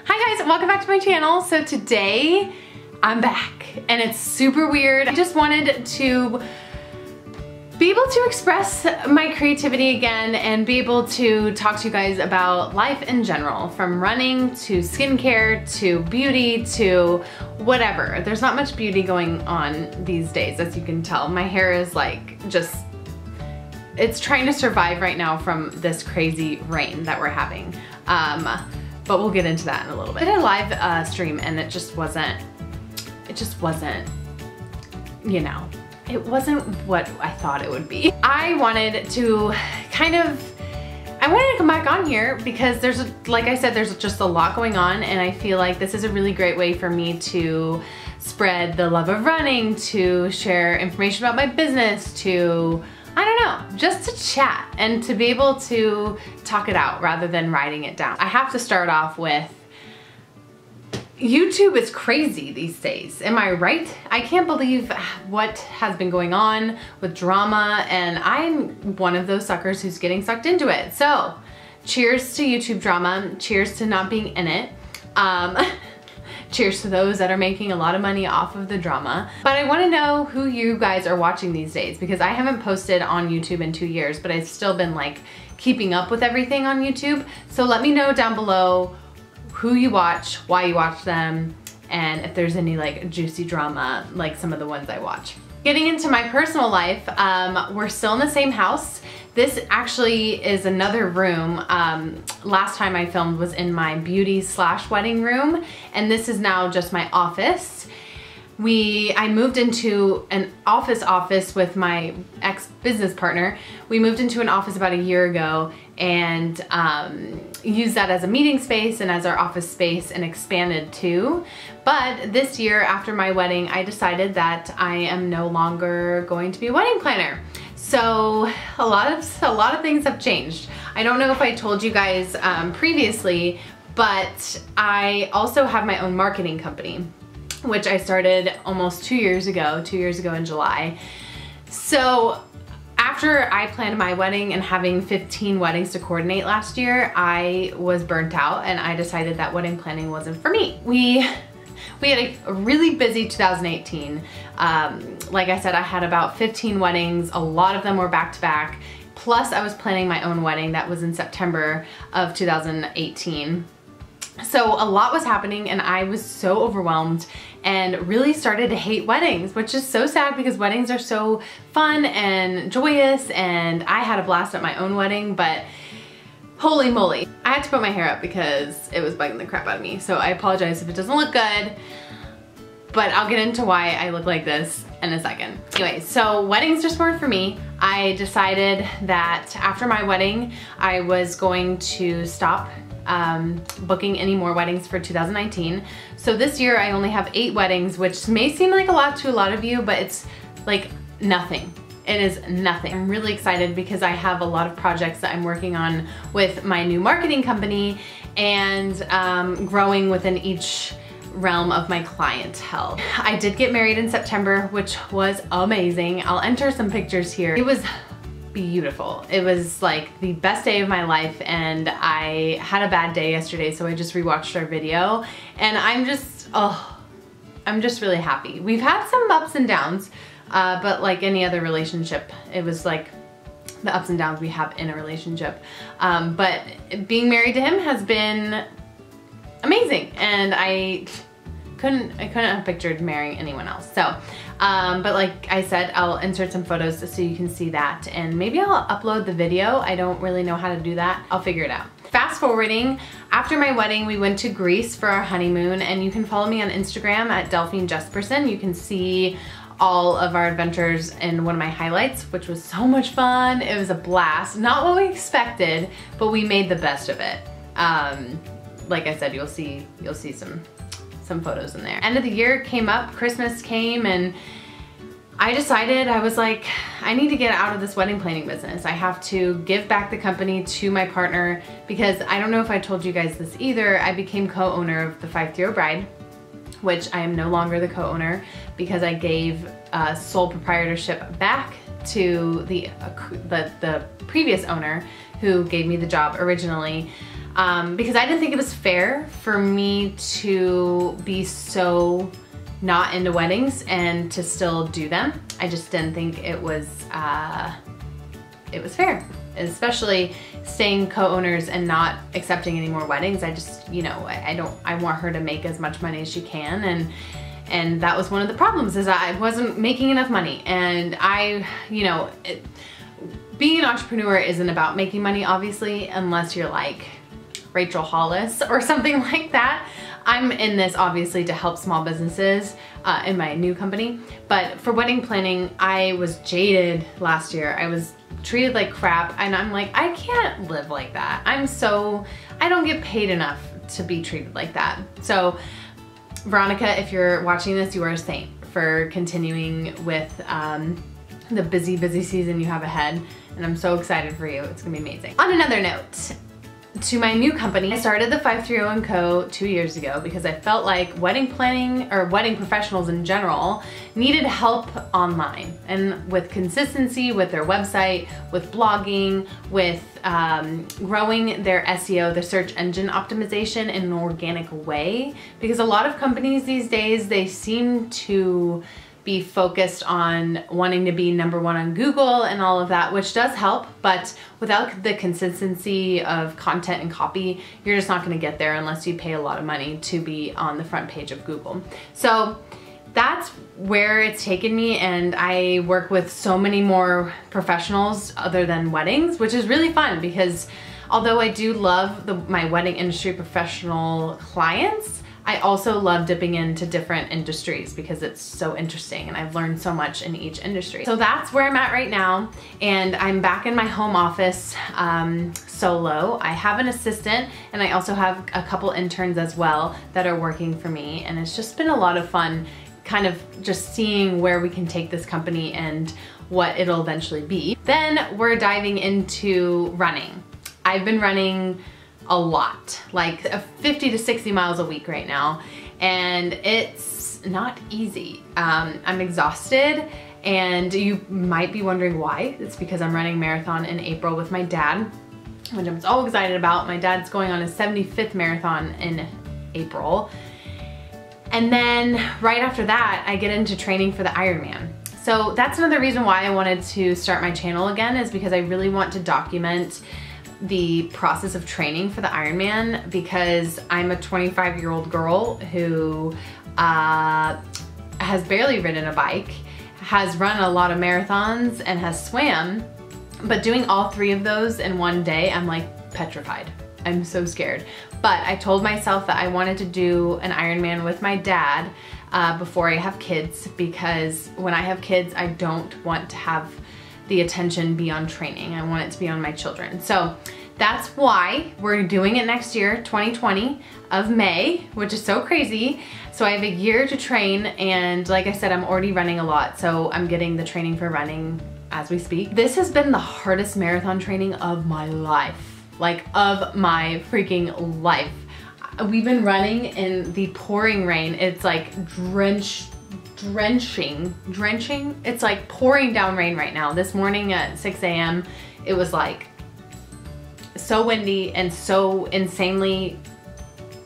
Hi guys, welcome back to my channel. So today I'm back and it's super weird. I just wanted to be able to express my creativity again and be able to talk to you guys about life in general, from running to skincare to beauty to whatever. There's not much beauty going on these days, as you can tell. My hair is like just, it's trying to survive right now from this crazy rain that we're having. But we'll get into that in a little bit. I did a live stream and it just wasn't, you know, it wasn't what I thought it would be. I wanted to come back on here because like I said, there's just a lot going on, and I feel like this is a really great way for me to spread the love of running, to share information about my business, to, I don't know, just to chat and to be able to talk it out rather than writing it down. I have to start off with, YouTube is crazy these days. Am I right? I can't believe what has been going on with drama, and I'm one of those suckers who's getting sucked into it. So cheers to YouTube drama. Cheers to not being in it. Cheers to those that are making a lot of money off of the drama. But I want to know who you guys are watching these days, because I haven't posted on YouTube in 2 years, but I've still been like keeping up with everything on YouTube. So let me know down below who you watch, why you watch them, and if there's any like juicy drama like some of the ones I watch. Getting into my personal life, we're still in the same house. This actually is another room. Last time I filmed was in my beauty/wedding room, and this is now just my office. I moved into an office with my ex-business partner. We moved into an office about a year ago and used that as a meeting space and as our office space, and expanded too. But this year after my wedding, I decided that I am no longer going to be a wedding planner. So a lot of things have changed. I don't know if I told you guys previously, but I also have my own marketing company, which I started almost 2 years ago in July. So after I planned my wedding and having 15 weddings to coordinate last year, I was burnt out and I decided that wedding planning wasn't for me. We had a really busy 2018. Like I said, I had about 15 weddings. A lot of them were back to back. Plus I was planning my own wedding that was in September of 2018. So a lot was happening and I was so overwhelmed and really started to hate weddings, which is so sad because weddings are so fun and joyous, and I had a blast at my own wedding, but holy moly. I had to put my hair up because it was bugging the crap out of me. So I apologize if it doesn't look good, but I'll get into why I look like this in a second. Anyway, so weddings just weren't for me. I decided that after my wedding, I was going to stop booking any more weddings for 2019. So this year I only have 8 weddings, which may seem like a lot to a lot of you, but it's like nothing. It is nothing. I'm really excited because I have a lot of projects that I'm working on with my new marketing company and growing within each realm of my clientele. I did get married in September, which was amazing. I'll enter some pictures here. It was beautiful. It was like the best day of my life, and I had a bad day yesterday, so I just rewatched our video, and I'm just really happy. We've had some ups and downs, but like any other relationship, it was like the ups and downs we have in a relationship. But being married to him has been amazing, and I couldn't have pictured marrying anyone else. So, but like I said, I'll insert some photos so you can see that, and maybe I'll upload the video. I don't really know how to do that. I'll figure it out. Fast forwarding, after my wedding, we went to Greece for our honeymoon, and you can follow me on Instagram at Delphine. You can see all of our adventures in one of my highlights, which was so much fun. It was a blast. Not what we expected, but we made the best of it. Like I said, you'll see some photos in there. End of the year came up, Christmas came, and I decided, I was like, I need to get out of this wedding planning business. I have to give back the company to my partner, because I don't know if I told you guys this either, I became co-owner of the 530 Bride, which I am no longer the co-owner because I gave sole proprietorship back to the previous owner who gave me the job originally. because I didn't think it was fair for me to be so not into weddings and to still do them. I just didn't think it was fair, especially staying co-owners and not accepting any more weddings. I just, you know, I want her to make as much money as she can, and that was one of the problems, is I wasn't making enough money. And you know, being an entrepreneur isn't about making money, obviously, unless you're like Rachel Hollis or something like that. I'm in this obviously to help small businesses in my new company, but for wedding planning, I was jaded last year. I was treated like crap, and I'm like, I can't live like that. I don't get paid enough to be treated like that. So Veronica, if you're watching this, you are a saint for continuing with the busy season you have ahead, and I'm so excited for you. It's gonna be amazing. On another note, to my new company, I started the 530 & Co. 2 years ago because I felt like wedding planning, or wedding professionals in general, needed help online and with consistency with their website, with blogging, with growing their SEO, the search engine optimization, in an organic way. Because a lot of companies these days, they seem to be focused on wanting to be #1 on Google and all of that, which does help, but without the consistency of content and copy, you're just not gonna get there unless you pay a lot of money to be on the front page of Google. So that's where it's taken me, and I work with so many more professionals other than weddings, which is really fun, because although I do love my wedding industry professional clients, I also love dipping into different industries because it's so interesting, and I've learned so much in each industry. So that's where I'm at right now, and I'm back in my home office solo. I have an assistant, and I also have a couple interns as well that are working for me, and it's just been a lot of fun kind of just seeing where we can take this company and what it'll eventually be. Then we're diving into running. I've been running a lot, like 50 to 60 miles a week right now, and it's not easy. I'm exhausted, and you might be wondering why. It's because I'm running a marathon in April with my dad, which I'm so excited about. My dad's going on his 75th marathon in April. And then right after that, I get into training for the Ironman. So that's another reason why I wanted to start my channel again, is because I really want to document the process of training for the Ironman, because I'm a 25-year-old girl who has barely ridden a bike, has run a lot of marathons, and has swam, but doing all 3 of those in one day, I'm like petrified. I'm so scared. But I told myself that I wanted to do an Ironman with my dad before I have kids, because when I have kids, I don't want to have the attention be on training. I want it to be on my children. So that's why we're doing it next year, 2020 of May, which is so crazy. So I have a year to train, and like I said, I'm already running a lot, so I'm getting the training for running as we speak. This has been the hardest marathon training of my life, like of my freaking life. We've been running in the pouring rain. It's like drenching. It's like pouring down rain right now. This morning at 6 a.m. it was like so windy and so insanely,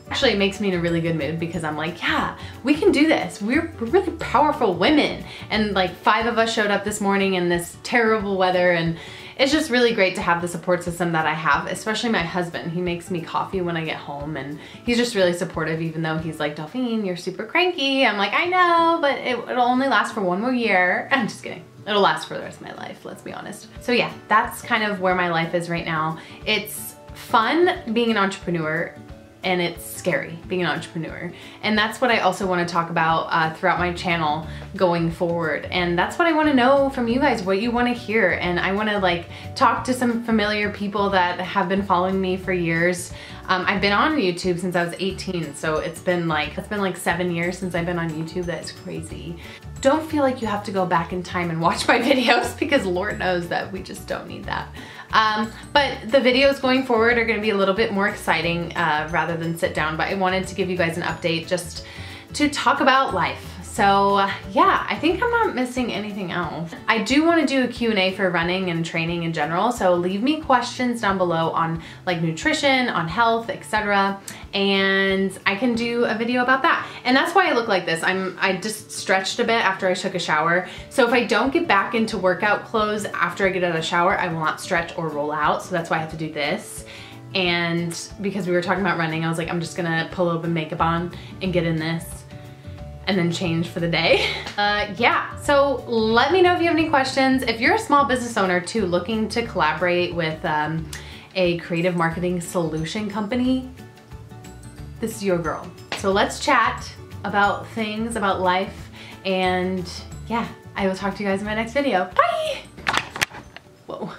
actually it makes me in a really good mood, because I'm like, yeah, we can do this. We're really powerful women. And like 5 of us showed up this morning in this terrible weather, and it's just really great to have the support system that I have, especially my husband. He makes me coffee when I get home, and he's just really supportive, even though he's like, Delphine, you're super cranky. I'm like, I know, but it'll only last for 1 more year. I'm just kidding. It'll last for the rest of my life, let's be honest. So yeah, that's kind of where my life is right now. It's fun being an entrepreneur, and it's scary being an entrepreneur. And that's what I also want to talk about throughout my channel going forward. And that's what I want to know from you guys, what you want to hear. And I want to like talk to some familiar people that have been following me for years. I've been on YouTube since I was 18, so it's been like 7 years since I've been on YouTube. That's crazy. Don't feel like you have to go back in time and watch my videos, because Lord knows that we just don't need that. But the videos going forward are going to be a little bit more exciting rather than sit down, but I wanted to give you guys an update just to talk about life. So yeah, I think I'm not missing anything else. I do want to do a Q&A for running and training in general, so leave me questions down below on like nutrition, on health, etc. And I can do a video about that. And that's why I look like this. I just stretched a bit after I took a shower. So if I don't get back into workout clothes after I get out of the shower, I will not stretch or roll out. So that's why I have to do this. And because we were talking about running, I was like, I'm just gonna put a little bit of makeup on and get in this and then change for the day. Yeah, so let me know if you have any questions. If you're a small business owner too, looking to collaborate with a creative marketing solution company, this is your girl. So let's chat about things, about life, and yeah, I will talk to you guys in my next video. Bye! Whoa.